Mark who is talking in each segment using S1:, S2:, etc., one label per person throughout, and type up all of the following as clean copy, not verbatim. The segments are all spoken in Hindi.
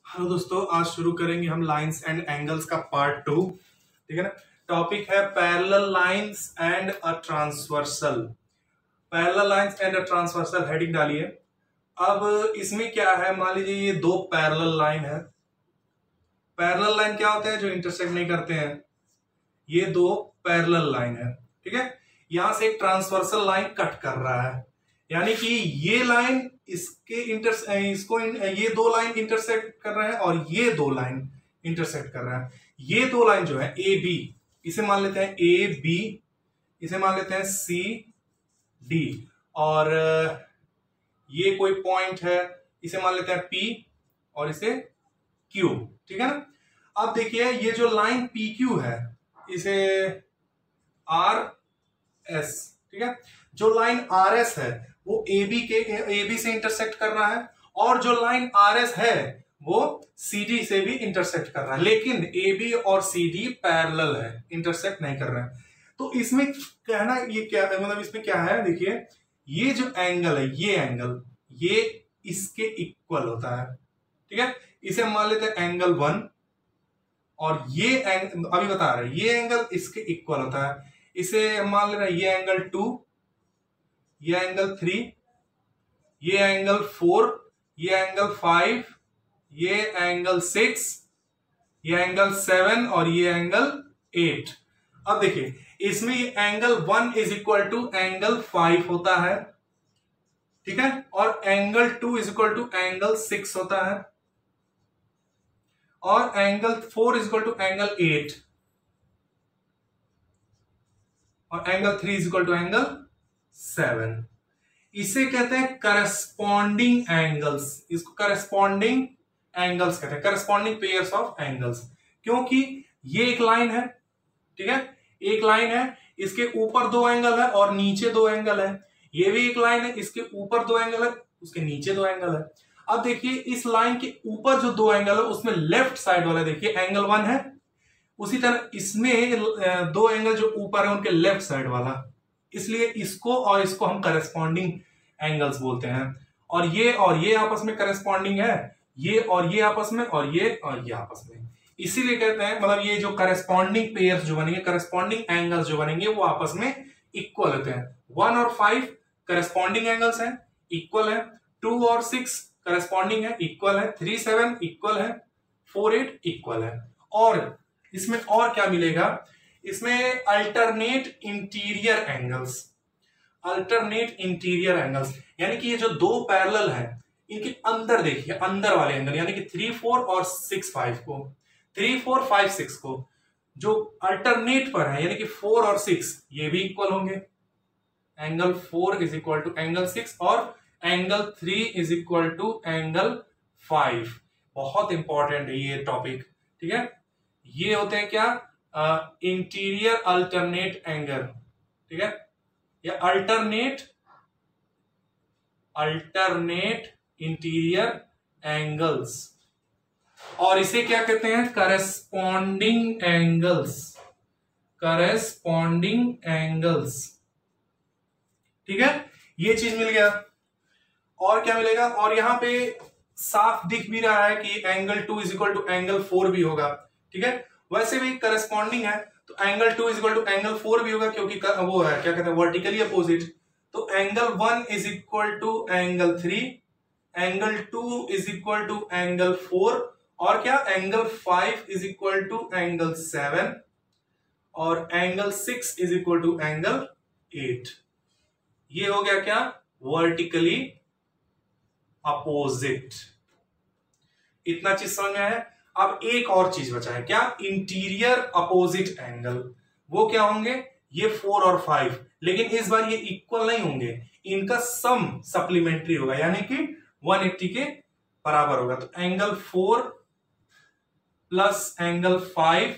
S1: हेलो दोस्तों, आज शुरू करेंगे हम लाइंस एंड एंगल्स का पार्ट 2। ठीक है ना। टॉपिक है parallel lines and a transversal. Parallel lines and a transversal heading डालिए। अब इसमें क्या है, मान लीजिए ये दो पैरेलल लाइन है। पैरेलल लाइन क्या होते हैं? जो इंटरसेक्ट नहीं करते हैं। ये दो पैरेलल लाइन है। ठीक है। यहां से एक ट्रांसवर्सल लाइन कट कर रहा है, यानी कि ये लाइन इसके ये दो लाइन इंटरसेक्ट कर रहे हैं और ये दो लाइन इंटरसेक्ट कर रहा है। ये दो लाइन जो है ए बी, इसे मान लेते हैं ए बी, इसे मान लेते हैं सी डी, और ये कोई पॉइंट है, इसे मान लेते हैं पी और इसे क्यू। ठीक है ना। अब देखिए ये जो लाइन पी क्यू है इसे आर एस, ठीक है। जो लाइन आर एस है वो ए बी से इंटरसेक्ट कर रहा है, और जो लाइन आर एस है वो सी डी से भी इंटरसेक्ट कर रहा है, लेकिन ए बी और सी डी पैरेलल है, इंटरसेक्ट नहीं कर रहे हैं। तो इसमें कहना ये क्या है, मतलब इसमें क्या है, देखिए ये जो एंगल है, ये एंगल ये इसके इक्वल होता है। ठीक है। इसे मान लेते हैं एंगल 1, और ये एंगल अभी बता रहे हैं ये एंगल इसके इक्वल होता है। इसे मान लेना ये एंगल 2, ये एंगल 3, ये एंगल 4, ये एंगल 5, ये एंगल 6, ये एंगल 7 और ये एंगल 8। अब देखिए इसमें ये angle 1 is equal to angle 5 होता है। ठीक है। और angle 2 is equal to angle 6 होता है, और angle 4 is equal to angle 8, और angle 3 is equal to angle 7। इसे कहते हैं करस्पॉन्डिंग एंगल्स। इसको करस्पॉन्डिंग एंगल्स कहते हैं, करस्पॉन्डिंग पेयर्स ऑफ एंगल्स। क्योंकि ये एक लाइन है, ठीक है, एक लाइन है, इसके ऊपर दो एंगल है और नीचे दो एंगल है। ये भी एक लाइन है, इसके ऊपर दो एंगल है, उसके नीचे दो एंगल है। अब देखिए इस लाइन के ऊपर जो दो एंगल है उसमें लेफ्ट साइड वाला देखिए एंगल 1 है, उसी तरह इसमें दो एंगल जो ऊपर है उनके लेफ्ट साइड वाला, इसलिए इसको और इसको हम करस्पॉन्डिंग एंगल्स बोलते हैं। और ये आपस में करस्पॉन्डिंग है, ये और ये आपस में, और ये आपस में, इसीलिए कहते हैं, मतलब ये जो करस्पॉन्डिंग पेयर्स जो बनेंगे, करस्पॉन्डिंग एंगल्स जो बनेंगे वो आपस में इक्वल होते हैं। 1 और 5 करस्पॉन्डिंग एंगल्स हैं, इक्वल है। 2 और 6 करस्पॉन्डिंग है, इक्वल है। 3 7 इक्वल है। 4 8 इक्वल है। और इसमें और क्या मिलेगा, इसमें alternate interior angles. Alternate interior angles यानी कि ये जो दो पैरेलल हैं इनके अंदर देखिए, अंदर वाले एंगल, यानी कि 3 4 और 6 5 को, 3 4 5 6 को जो अल्टरनेट पर है, यानी कि 4 और 6 ये भी इक्वल होंगे। Angle 4 is equal to angle 6 और angle 3 is equal to angle 5। बहुत इंपॉर्टेंट है ये टॉपिक। ठीक है। ये होते हैं क्या, इंटीरियर अल्टरनेट एंगल। ठीक है, या अल्टरनेट इंटीरियर एंगल्स, और इसे क्या कहते हैं, करस्पॉन्डिंग एंगल्स। Corresponding angles. ठीक है, ये चीज मिल गया। और क्या मिलेगा, और यहां पे साफ दिख भी रहा है कि angle 2 is equal to angle 4 भी होगा। ठीक है, वैसे भी करस्पॉन्डिंग है तो angle 2 is equal to angle 4 भी होगा, क्योंकि वो है क्या कहते हैं, वर्टिकली अपोजिट। तो angle 1 is equal to angle 3, angle 2 is equal to angle 4, और क्या angle 5 is equal to angle 7, और angle 6 is equal to angle 8। ये हो गया क्या, वर्टिकली अपोजिट। इतना चीज समझ में आया। अब एक और चीज बचा है, क्या, इंटीरियर अपोजिट एंगल। वो क्या होंगे, ये 4 और 5, लेकिन इस बार ये इक्वल नहीं होंगे, इनका सम सप्लीमेंट्री होगा, यानी कि 180 के बराबर होगा। तो angle 4 plus angle 5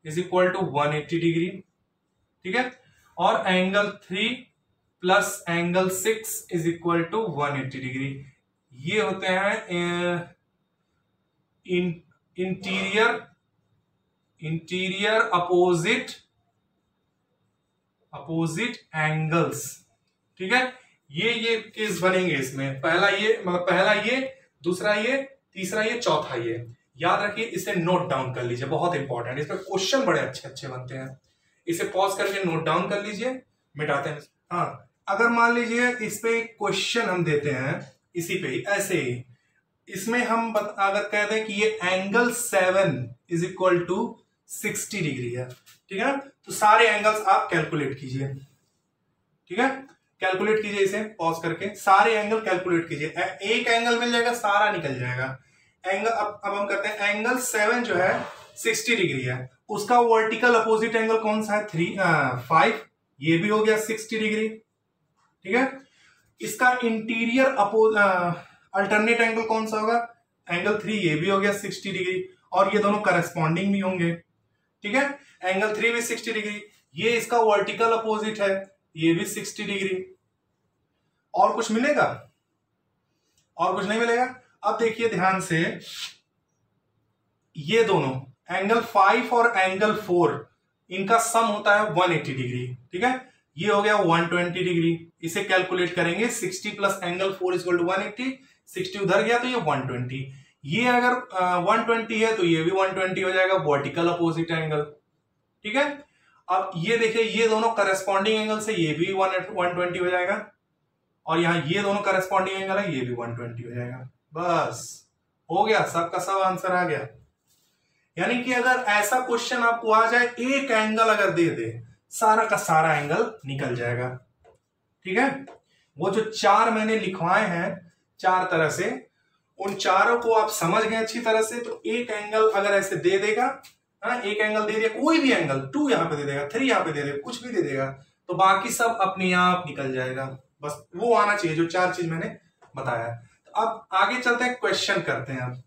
S1: is equal to 180 degree. ठीक है, और angle 3 plus angle 6 is equal to 180 degree. ये होते हैं इंटीरियर अपोजिट एंगल्स। ठीक है, ये केस बनेंगे इसमें। पहला ये, मतलब पहला ये, दूसरा ये, तीसरा ये, चौथा ये। याद रखिए, इसे नोट डाउन कर लीजिए, बहुत इंपॉर्टेंट, इस पे क्वेश्चन बड़े अच्छे अच्छे बनते हैं। इसे पॉज करके नोट डाउन कर लीजिए, मिटाते हैं। हाँ, अगर मान लीजिए इस पे क्वेश्चन हम देते हैं, इसी पे ही ऐसे ही, इसमें हम अगर कह दें कि ये angle 7 is equal to 60 degree है, ठीक है, तो सारे एंगल्स आप कैलकुलेट कीजिए, ठीक है, कैलकुलेट कीजिए, इसे पॉज करके सारे एंगल कैलकुलेट कीजिए। एक एंगल मिल जाएगा, सारा निकल जाएगा। एंगल अब हम करते हैं, एंगल 7 जो है 60 डिग्री है, उसका वर्टिकल अपोजिट एंगल कौन सा है, 5, ये भी हो गया 60 डिग्री, ठीक है। इसका इंटीरियर अल्टरनेट एंगल कौन सा होगा, एंगल 3, ये भी हो गया 60 डिग्री, और ये दोनों करस्पॉन्डिंग भी होंगे, ठीक है। एंगल 3 भी 60 डिग्री, ये इसका वर्टिकल अपोजिट है, ये भी 60 डिग्री। और कुछ मिलेगा, और कुछ नहीं मिलेगा। अब देखिए ध्यान से, ये दोनों एंगल 5 और एंगल 4 इनका सम होता है 180 डिग्री, ठीक है, ये हो गया 120 डिग्री। इसे कैलकुलेट करेंगे, 60 प्लस एंगल 4 इक्वल टू 180, 60 उधर गया तो ये 120, ये अगर 120 है तो ये भी 120 हो जाएगा, वर्टिकल अपोजिट एंगल, ठीक है। अब ये देखिए, ये दोनों करस्पॉन्डिंग एंगल से ये भी 120 हो जाएगा, और यहां ये दोनों करस्पॉन्डिंग एंगल है, ये भी 120 हो जाएगा। बस हो गया, सबका सब आंसर आ गया। यानी कि अगर ऐसा क्वेश्चन आपको आ जाए, एक एंगल अगर दे दे, सारा का सारा एंगल निकल जाएगा, ठीक है। वो जो 4 मैंने लिखवाए हैं 4 तरह से, उन चारों को आप समझ गए अच्छी तरह से, तो एक एंगल अगर ऐसे दे देगा, हाँ, एक एंगल दे दिया, कोई भी एंगल, 2 यहां पे दे देगा, 3 यहां पे दे देगा, कुछ भी दे देगा, तो बाकी सब अपने आप निकल जाएगा। बस वो आना चाहिए जो 4 चीज मैंने बताया। तो अब आगे चलते हैं, क्वेश्चन करते हैं। अब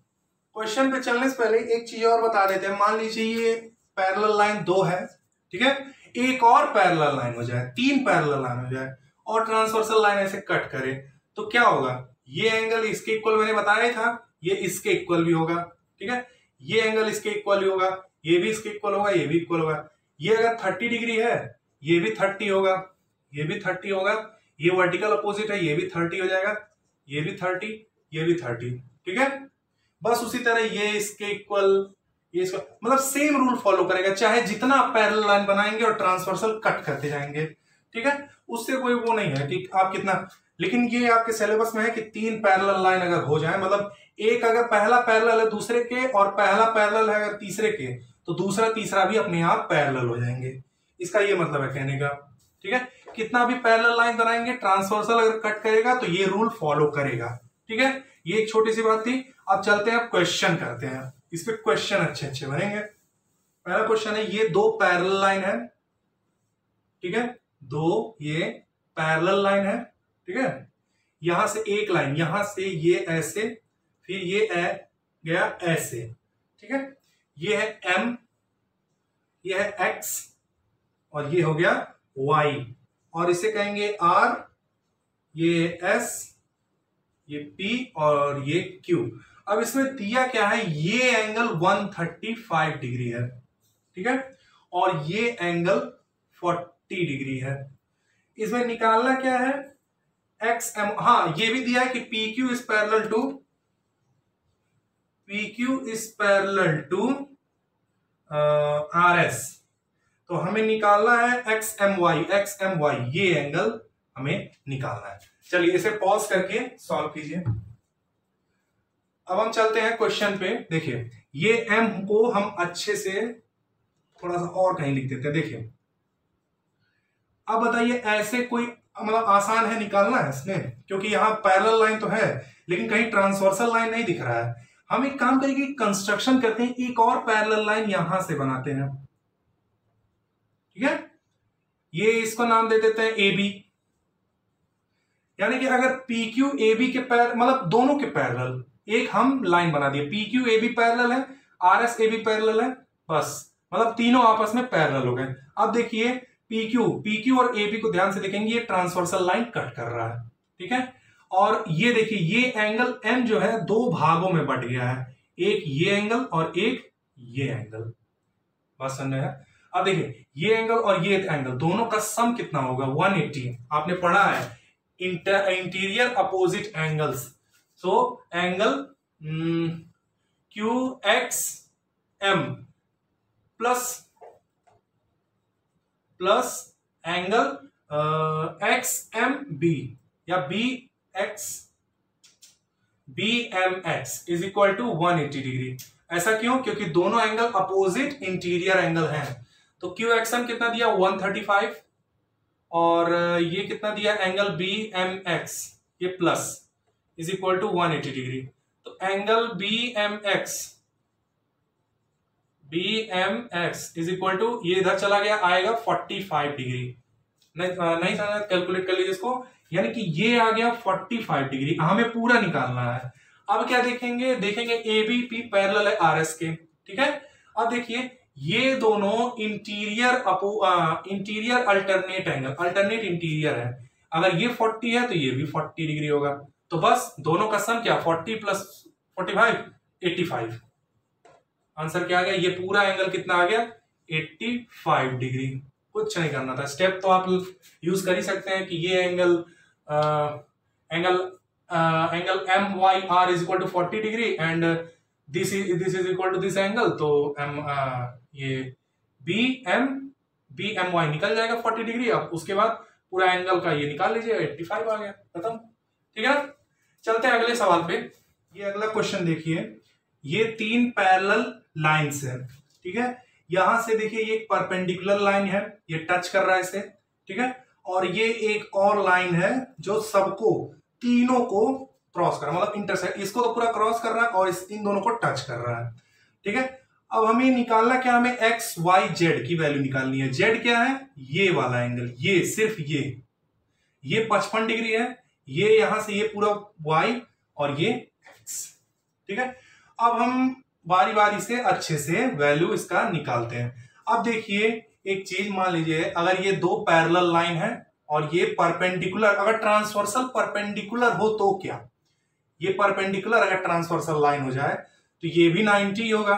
S1: क्वेश्चन पे चलने से पहले एक चीज और बता देते हैं। मान लीजिए ये पैरेलल लाइन 2 है, ठीक है, एक और पैरेलल लाइन हो जाए, 3 पैरेलल लाइन हो जाए, और ट्रांसवर्सल लाइन ऐसे कट करे, तो क्या होगा, ये एंगल इसके इक्वल मैंने बताया था, ये इसके इक्वल भी होगा, ठीक है, ये एंगल इसके इक्वल ही होगा, ये भी इसके इक्वल होगा, ये भी इक्वल होगा। ये अगर 30 डिग्री है, ये भी 30 होगा, ये भी 30 होगा, ये वर्टिकल अपोजिट है, ये भी 30 हो जाएगा, ये भी 30, ये भी 30, ठीक है। बस उसी तरह ये इसके इक्वल, ये इसका, मतलब सेम रूल फॉलो करेगा, चाहे जितना आप पैरेलल लाइन बनाएंगे और ट्रांसवर्सल कट करते जाएंगे, ठीक है, उससे कोई वो नहीं है कि आप कितना। लेकिन ये आपके सिलेबस में है कि 3 पैरेलल लाइन अगर हो जाए, मतलब एक अगर पहला पैरेलल है दूसरे के, और पहला पैरेलल है अगर तीसरे के, तो दूसरा तीसरा भी अपने आप पैरेलल हो जाएंगे। इसका ये मतलब है कहने का, ठीक है। कितना भी पैरेलल लाइन बनाएंगे, ट्रांसवर्सल अगर कट करेगा तो ये रूल फॉलो करेगा, ठीक है। ये एक छोटी सी बात थी। अब चलते हैं, अब क्वेश्चन करते हैं, इस पे क्वेश्चन अच्छे अच्छे बनेंगे। पहला क्वेश्चन है, ये 2 पैरेलल लाइन है, ठीक है, 2 ये पैरेलल लाइन है, ठीक है, यहां से एक लाइन, यहां से ये ऐसे, फिर ये गया ऐसे, ठीक है, ये है M, ये है X, और ये हो गया Y, और इसे कहेंगे R, ये S, ये P, और ये Q। अब इसमें दिया क्या है, ये एंगल 135 डिग्री है, ठीक है, और ये एंगल 40 डिग्री है। इसमें निकालना क्या है, XM, हाँ, ये भी दिया है कि PQ is parallel to RS, तो हमें निकालना है XMY, ये एंगल हमें निकालना है। चलिए इसे पॉज करके सॉल्व कीजिए। अब हम चलते हैं क्वेश्चन पे। देखिए, ये M को हम अच्छे से थोड़ा सा और कहीं लिख देते हैं। देखिए, अब बताइए, ऐसे कोई मतलब आसान है निकालना है इसमें, क्योंकि यहां पैरेलल लाइन तो है लेकिन कहीं ट्रांसवर्सल लाइन नहीं दिख रहा है। हम एक काम करेंगे, कंस्ट्रक्शन करते हैं, एक और पैरेलल लाइन यहां से बनाते हैं, ठीक है, ये इसको नाम दे देते हैं AB। यानी कि अगर PQ AB के मतलब दोनों के पैरेलल एक हम लाइन बना दिए, PQ AB पैरेलल है, RS AB पैरेलल है, बस मतलब तीनों आपस में पैरेलल हो गए। अब देखिए, PQ और AB को ध्यान से देखेंगे, ये ट्रांसवर्सल लाइन कट कर रहा है, ठीक है, और ये देखिए, ये एंगल M जो है 2 भागों में बट गया है, एक ये एंगल और एक ये एंगल, बात समझ है। अब देखिए, ये एंगल और ये एंगल दोनों का सम कितना होगा, 180। आपने पढ़ा है interior opposite angles, so angle Q X M plus angle X M B या B M X is equal to 180 degree. ऐसा क्यों? क्योंकि दोनों एंगल अपोजिट इंटीरियर एंगल हैं। तो क्यू एक्स एम कितना दिया 135 और ये कितना दिया एंगल बी एम एक्स ये plus is equal to 180 degree. तो angle B M X is equal to ये इधर चला गया आएगा 45 डिग्री। नहीं समझा कैलकुलेट कर लीजिए इसको, यानी कि ये आ गया 45 डिग्री। हमें पूरा निकालना है। अब क्या देखेंगे एबीपी पैरेलल है आरएस के, ठीक है। अब देखिए ये दोनों interior alternate angle, alternate interior है। अगर ये 40 है तो ये भी 40 डिग्री होगा। तो बस दोनों का सम क्या 40 प्लस 45 85। आंसर क्या आ गया? ये पूरा एंगल कितना आ गया 85 डिग्री। कुछ नहीं करना था, स्टेप तो आप यूज कर ही सकते हैं कि ये angle M Y R is equal to 40 degree and this is equal to this angle. तो ये बी एम वाई निकल जाएगा 40 डिग्री। अब उसके बाद पूरा एंगल का ये निकाल लीजिए 85 आ गया, खत्म। ठीक है, चलते हैं अगले सवाल पे। ये अगला क्वेश्चन देखिए, ये 3 पैरेलल लाइंस है, ठीक है। यहां से देखिए ये एक परपेंडिकुलर लाइन है, ये टच कर रहा है इसे, ठीक है। और ये एक और लाइन है जो सबको तीनों को क्रॉस कर रहा है, मतलब इंटरसेक्ट, इसको तो पूरा क्रॉस कर रहा है और इन दोनों को टच कर रहा है, ठीक है। अब हमें निकालना क्या, हमें एक्स वाई जेड की वैल्यू निकालनी है। जेड क्या है? ये वाला एंगल, ये सिर्फ ये 55 डिग्री है। ये यहां से ये पूरा वाई और ये एक्स, ठीक है। अब हम बारी बारी से अच्छे से वैल्यू इसका निकालते हैं। अब देखिए एक चीज मान लीजिए, अगर ये 2 पैरेलल लाइन है और ये परपेंडिकुलर, अगर ट्रांसवर्सल परपेंडिकुलर हो तो क्या, ये परपेंडिकुलर अगर ट्रांसवर्सल लाइन हो जाए तो ये भी 90 होगा।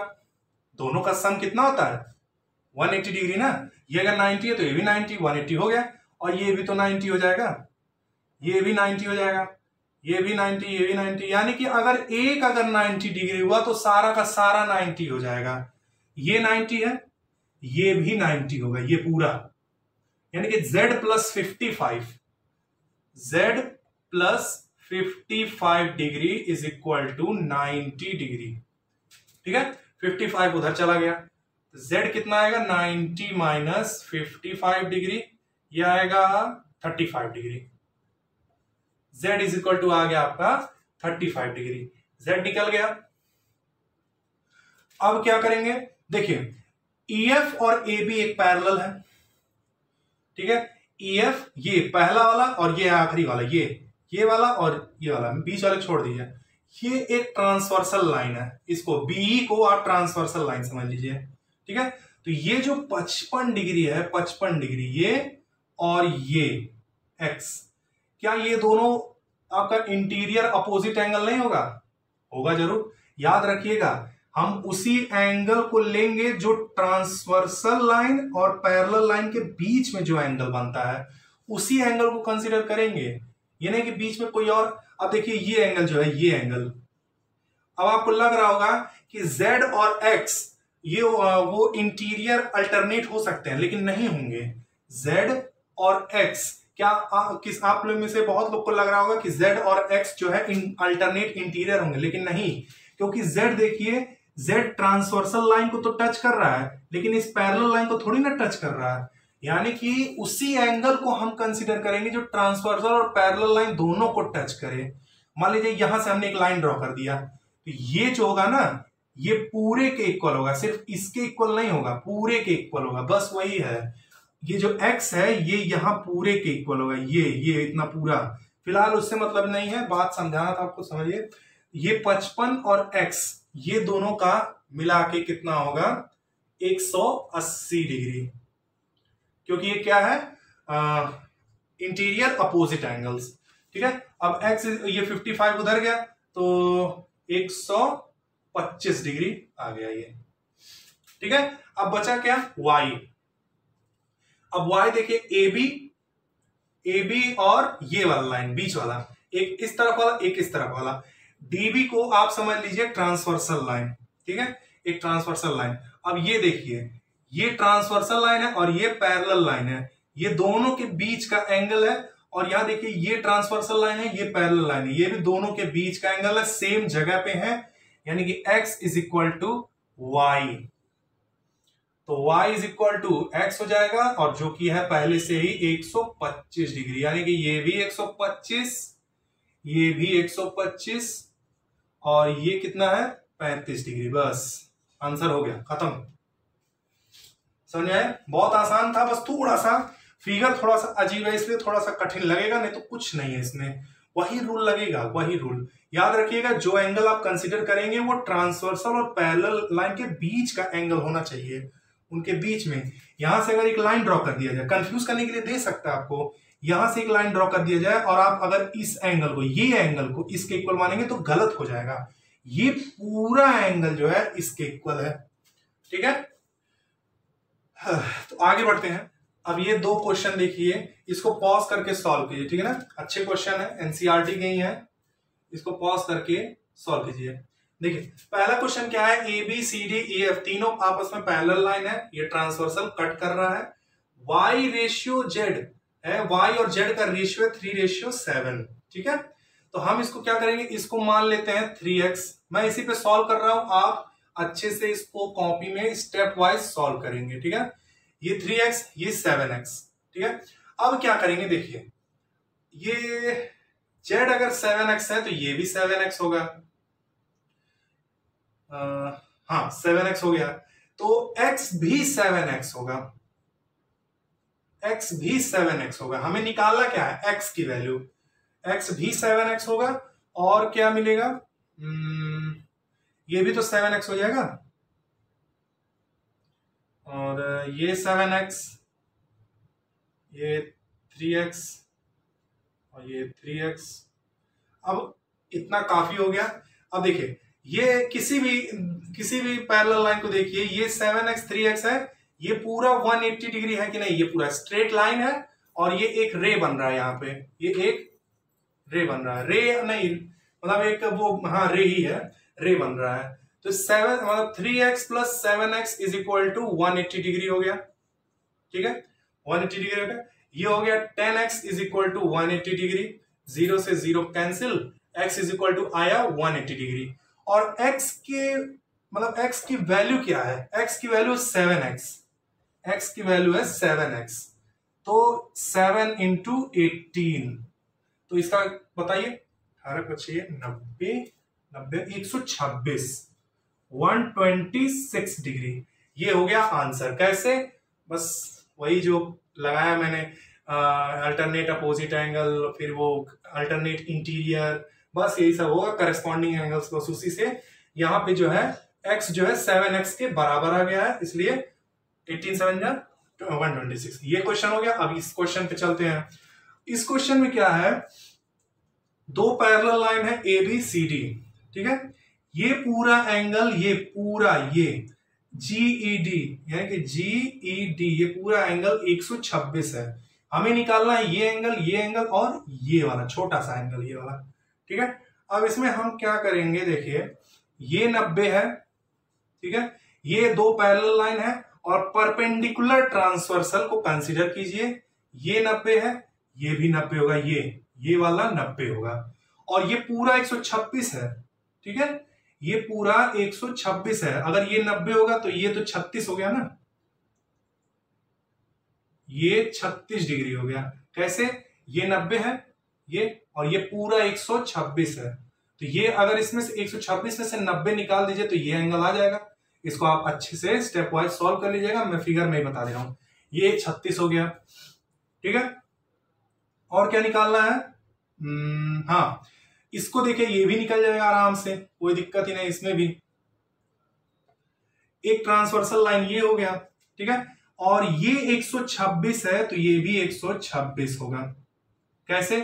S1: दोनों का सम कितना होता है 180 डिग्री ना। ये अगर 90 है तो ये भी 90, 180 हो गया। और ये भी तो 90 हो जाएगा, ये भी 90 हो जाएगा, ये भी 90, ये भी 90। यानी कि अगर 90 डिग्री हुआ तो सारा का सारा 90 हो जाएगा। ये 90 है, ये भी 90 होगा, ये पूरा। यानी कि Z plus 55 degree is equal to 90 degree, ठीक है। 55 उधर चला गया, Z कितना आएगा 90 माइनस 55 डिग्री, ये आएगा 35 degree. Z is equal to आ गया आपका 35 डिग्री। Z निकल गया। अब क्या करेंगे, देखिए EF और AB एक पैरेलल है, ठीक है। EF ये पहला वाला और ये आखिरी वाला, ये वाला और ये वाला, बीच वाले छोड़ दीजिए। ये एक ट्रांसवर्सल लाइन है, इसको BE को आप ट्रांसवर्सल लाइन समझ लीजिए, ठीक है। तो ये जो 55 डिग्री है, 55 डिग्री ये और ये X, क्या ये दोनों आपका इंटीरियर अपोजिट एंगल नहीं होगा? होगा जरूर। याद रखिएगा हम उसी एंगल को लेंगे जो ट्रांसवर्सल लाइन और पैरेलल लाइन के बीच में जो एंगल बनता है, उसी एंगल को कंसीडर करेंगे, ये नहीं कि बीच में कोई और। अब देखिए ये एंगल जो है, ये एंगल, अब आपको लग रहा होगा कि Z और X ये वो इंटीरियर अल्टरनेट हो सकते हैं, लेकिन नहीं होंगे। Z और X क्या आप लोग में से बहुत लोग को लग रहा होगा कि Z और X जो है अल्टरनेट इंटीरियर होंगे, लेकिन नहीं। क्योंकि Z देखिए, Z ट्रांसवर्सल लाइन को तो टच कर रहा है, लेकिन इस पैरेलल लाइन को थोड़ी ना टच कर रहा है। यानी कि उसी एंगल को हम कंसीडर करेंगे जो ट्रांसवर्सल और पैरेलल लाइन दोनों को टच करे। मान लीजिए यहां से हमने एक लाइन ड्रॉ कर दिया, तो ये जो होगा ना, ये पूरे के इक्वल होगा, सिर्फ इसके इक्वल नहीं होगा, पूरे के इक्वल होगा। बस वही है, ये जो X है ये यहां पूरे के इक्वल होगा, ये इतना पूरा। फिलहाल उससे मतलब नहीं है, बात समझाना था आपको, समझिए। ये 55 और X ये दोनों का मिला के कितना होगा 180 डिग्री, क्योंकि ये क्या है इंटीरियर अपोजिट एंगल्स, ठीक है। अब X ये 55 उधर गया तो 125 डिग्री आ गया ये, ठीक है। अब बचा क्या Y। अब Y देखिए AB और ये वाला लाइन बीच वाला, एक इस तरफ वाला एक इस तरफ वाला। डीबी को आप समझ लीजिए ट्रांसवर्सल लाइन, ठीक है, एक ट्रांसवर्सल लाइन। अब ये देखिए, ये ट्रांसवर्सल लाइन है और ये पैरेलल लाइन है, ये दोनों के बीच का एंगल है। और यहां देखिए, ये ट्रांसवर्सल लाइन है, ये पैरेलल लाइन है, ये भी दोनों के बीच का एंगल है, सेम जगह पे है, यानी कि x is equal to y. तो y is equal to x हो जाएगा, और जो कि है पहले से ही 125 डिग्री, यानी कि ये भी 125, ये भी 125, और ये कितना है 35 डिग्री। बस आंसर हो गया, खत्म। समझ आए? बहुत आसान था, बस थोड़ा सा फिगर थोड़ा सा अजीब है इसलिए थोड़ा सा कठिन लगेगा, नहीं तो कुछ नहीं है इसमें, वही रूल लगेगा, वही रूल याद रखिएगा। जो एंगल आप कंसीडर करेंगे वो ट्रांसवर्सल और पैरेलल लाइन के बीच का एंगल होना चाहिए, उनके बीच में। यहां से अगर एक लाइन ड्रॉ कर दिया जाए, कंफ्यूज करने के लिए दे सकता है आपको, यहां से एक लाइन ड्रॉ कर दिया जाए और आप अगर इस एंगल को, ये एंगल को इसके इक्वल मानेंगे तो गलत हो जाएगा। ये पूरा एंगल जो है इसके इक्वल है, ठीक है। तो आगे बढ़ते हैं। अब ये दो क्वेश्चन देखिए, इसको पॉज करके सॉल्व कीजिए, ठीक है ना, अच्छे क्वेश्चन है, एनसीईआरटी के ही है, इसको पॉज करके सॉल्व कीजिए। देखिए पहला क्वेश्चन क्या है, A B C D E F तीनों आपस में पैरेलल लाइन है, ये ट्रांसवर्सल कट कर रहा है, y रेशियो z है, y और z का रेशियो है 3:7, ठीक है। तो हम इसको क्या करेंगे, इसको मान लेते हैं 3x। मैं इसी पे सॉल्व कर रहा हूं, आप अच्छे से इसको कॉपी में स्टेप वाइज सॉल्व करेंगे, ठीक है। ये 3x, ये 7x, ठीक है। अब क्या करेंगे, देखिए ये z अगर 7x है तो ये भी 7x होगा, हाँ 7x हो गया, तो x भी 7x होगा, x भी 7x होगा। हमें निकालना क्या है, x की वैल्यू, x भी 7x होगा, और क्या मिलेगा, ये भी तो 7x हो जाएगा, और ये 7x, ये 3x, और ये 3x। अब इतना काफी हो गया। अब देखिए ये किसी भी पैरेलल लाइन को देखिए, ये 7x 3x है, ये पूरा 180 डिग्री है कि नहीं, ये पूरा स्ट्रेट लाइन है, और ये एक रे बन रहा है यहाँ पे, ये एक रे बन रहा है, रे नहीं मतलब एक वो, हाँ रे ही है, रे बन रहा है। तो 7 मतलब 3x plus 7x is equal to 180 degree हो गया, ठीक है, 180 डिग्री हो गया। ये हो गया 10x is equal to 180 degree, 0 से 0 cancel, x is equal to आया 180 डिग्री। और x के मतलब x की वैल्यू क्या है, x की वैल्यू 7x, x की वैल्यू है 7x, तो 7 इंटू 18, तो इसका बताइए 90 126 126 डिग्री, ये हो गया आंसर। कैसे, बस वही जो लगाया मैंने, अल्टरनेट अपोजिट एंगल, फिर वो अल्टरनेट इंटीरियर, बस यही सब होगा, करस्पॉन्डिंग एंगल्स बस उसी से। यहाँ पे जो है x जो है 7x के बराबर आ गया है, इसलिए 18 7 126, ये क्वेश्चन हो गया। अब इस क्वेश्चन पे चलते हैं। इस क्वेश्चन में क्या है, दो पैरेलल लाइन है ए बी सी डी, ठीक है, ये पूरा एंगल, ये पूरा ये GED यानी कि GED, ये पूरा एंगल 126 है। हमें निकालना है ये एंगल और ये वाला छोटा सा एंगल, ये वाला, ठीक है। अब इसमें हम क्या करेंगे, देखिए ये 90 है, ठीक है, ये दो पैरेलल लाइन है, और परपेंडिकुलर ट्रांसवर्सल को कंसीडर कीजिए, ये 90 है, ये भी 90 होगा, ये वाला 90 होगा, और ये पूरा 126 है, ठीक है, ये पूरा 126 है। अगर ये 90 होगा तो ये तो 36 हो गया ना, ये 36 डिग्री हो गया। कैसे, ये 90 है ये, और ये पूरा 126 है, तो ये अगर इसमें से 126 में से 90 निकाल दीजिए तो ये एंगल आ जाएगा। इसको आप अच्छे से स्टेप वाइज सॉल्व कर लीजिएगा, मैं फिगर में ही बता दे रहा हूं। ये 36 हो गया, ठीक है। और क्या निकालना है, हाँ इसको देखिए, ये भी निकल जाएगा आराम से, कोई दिक्कत ही नहीं इसमें भी। एक ट्रांसवर्सल लाइन ये हो गया, ठीक है, और ये 126 है तो ये भी 126 होगा। कैसे,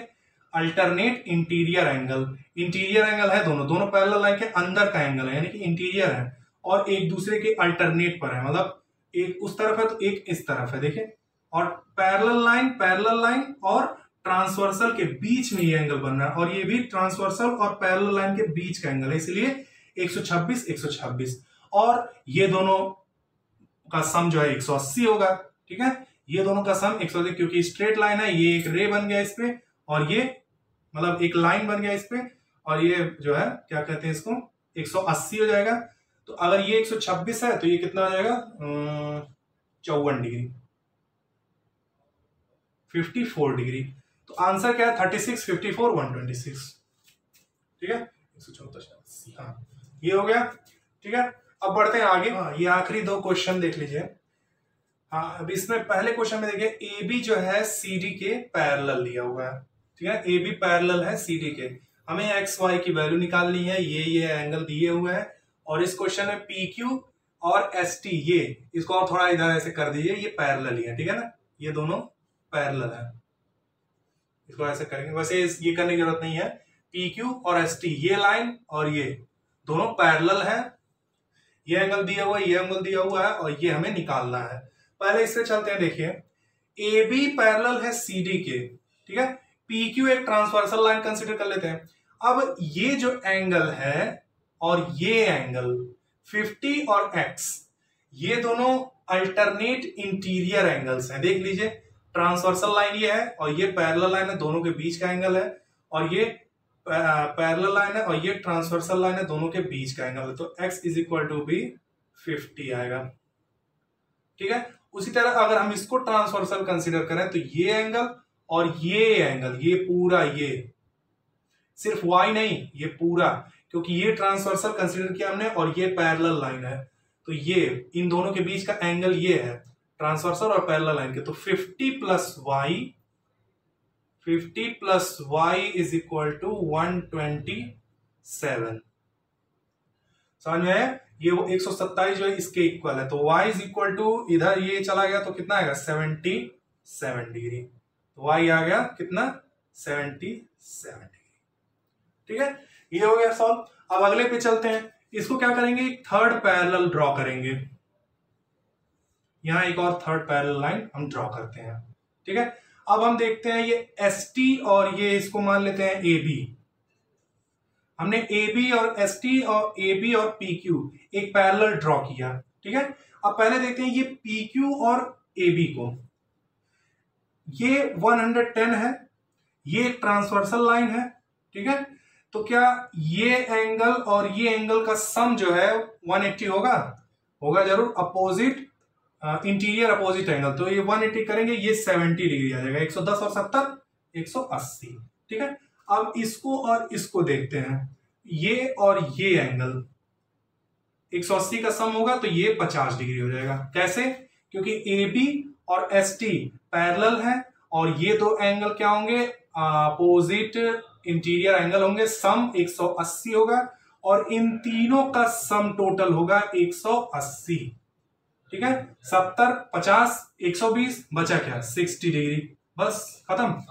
S1: alternate interior angle, interior angle है, दोनों पैरेलल लाइन के अंदर का एंगल है, यानी कि इंटीरियर है, और एक दूसरे के अल्टरनेट पर है, मतलब एक उस तरफ है तो एक इस तरफ है, देखिए। और पैरेलल लाइन और ट्रांसवर्सल के बीच में ये एंगल बन रहा है, और ये भी ट्रांसवर्सल और पैरेलल लाइन के बीच का एंगल है, इसलिए 126 126, और ये दोनों का सम जो है 180 होगा। ठीक है, ये दोनों का सम 180, क्योंकि स्ट्रेट लाइन है, ये एक रे बन गया इस पे, और ये मतलब एक लाइन बन गया इस पे, और ये जो है क्या कहते हैं इसको 180 हो जाएगा। तो अगर ये 126 है तो ये कितना हो जाएगा 54 डिग्री, 54 डिग्री। तो आंसर क्या है 36, 54, 126। ठीक है, 134, हाँ ये हो गया। ठीक है, अब बढ़ते हैं आगे। हाँ, ये आखिरी दो क्वेश्चन देख लीजिए। हाँ, अब इसमें पहले क्वेश्चन में देखिए ए बी जो है सी डी के पैरेलल लिया हुआ है। ठीक है, ए बी पैरेलल है सी डी के, हमें एक्स वाई की वैल्यू निकालनी है, ये एंगल दिए हुए हैं, और इस क्वेश्चन में पी क्यू और एस टी, ये इसको और थोड़ा इधर ऐसे कर दीजिए, ये पैरेलल ही है। ठीक है ना, ये दोनों पैरेलल है, इसको ऐसे करेंगे। वैसे ये करने की जरूरत नहीं है, पी क्यू और एस टी, ये लाइन और ये दोनों पैरेलल है, ये एंगल दिया हुआ है, ये एंगल दिया हुआ है, और ये हमें निकालना है। पहले इससे चलते हैं, देखिए ए बी पैरेलल है सी डी के। ठीक है, पी क्यू एक ट्रांसवर्सल लाइन कंसीडर कर लेते हैं। अब ये जो एंगल है और ये एंगल 50 और x, ये दोनों अल्टरनेट इंटीरियर एंगल्स हैं। देख लीजिए, ट्रांसवर्सल लाइन ये है और ये पैरेलल लाइन है, दोनों के बीच का एंगल है, और ये पैरेलल लाइन है और ये ट्रांसवर्सल लाइन है, दोनों के बीच का एंगल है। तो x इज इक्वल टू भी 50 आएगा। ठीक है, उसी तरह अगर हम इसको ट्रांसवर्सल कंसीडर करें तो ये एंगल और ये एंगल, ये पूरा, ये सिर्फ y नहीं, ये पूरा, क्योंकि ये ट्रांसवर्सल कंसीडर किया हमने और ये पैरेलल लाइन है, तो ये इन दोनों के बीच का एंगल ये है, ट्रांसवर्सल और पैरेलल लाइन के। तो 50 plus y is equal to 127। समझ में आया? ये वो 127 जो है इसके इक्वल है, तो y इज इक्वल टू, इधर ये चला गया तो कितना आएगा 77 डिग्री। तो y आ गया कितना 77 डिग्री। ठीक है, ये हो गया सॉल्व। अब अगले पे चलते हैं, इसको क्या करेंगे, थर्ड पैरेलल ड्रॉ करेंगे। यहां एक और थर्ड पैरेलल लाइन हम ड्रॉ करते हैं। ठीक है, अब हम देखते हैं ये एस टी और ये इसको मान लेते हैं ए बी। हमने ए बी और एस टी और ए बी और पी क्यू एक पैरेलल ड्रॉ किया। ठीक है, अब पहले देखते हैं ये पी क्यू और ए बी को, ये 110 है, ये एक ट्रांसवर्सल लाइन है। ठीक है, तो क्या ये एंगल और ये एंगल का सम जो है 180 होगा? होगा जरूर, अपोजिट इंटीरियर अपोजिट एंगल, तो ये 180 करेंगे, ये 70 डिग्री आ जाएगा, 110 और 70 180। ठीक है, अब इसको और इसको देखते हैं, ये और ये एंगल 180 का सम होगा तो ये 50 डिग्री हो जाएगा। कैसे? क्योंकि ए बी और एस टी पैरेलल है और ये दो एंगल क्या होंगे, अपोजिट इंटीरियर एंगल होंगे, सम 180 होगा, और इन तीनों का सम टोटल होगा 180। ठीक है, 70 50 120 बचा क्या 60 डिग्री, बस खत्म।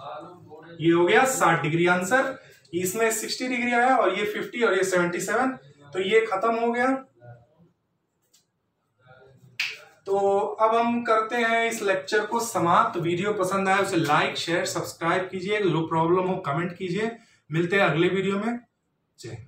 S1: ये हो गया 60 डिग्री आंसर। इसमें 60 डिग्री आया और ये 50 और ये 77, तो ये खत्म हो गया। तो अब हम करते हैं इस लेक्चर को समाप्त। वीडियो पसंद आया उसे लाइक शेयर सब्सक्राइब कीजिए, जो प्रॉब्लम हो कमेंट कीजिए। मिलते हैं अगले वीडियो में। जय हिंद।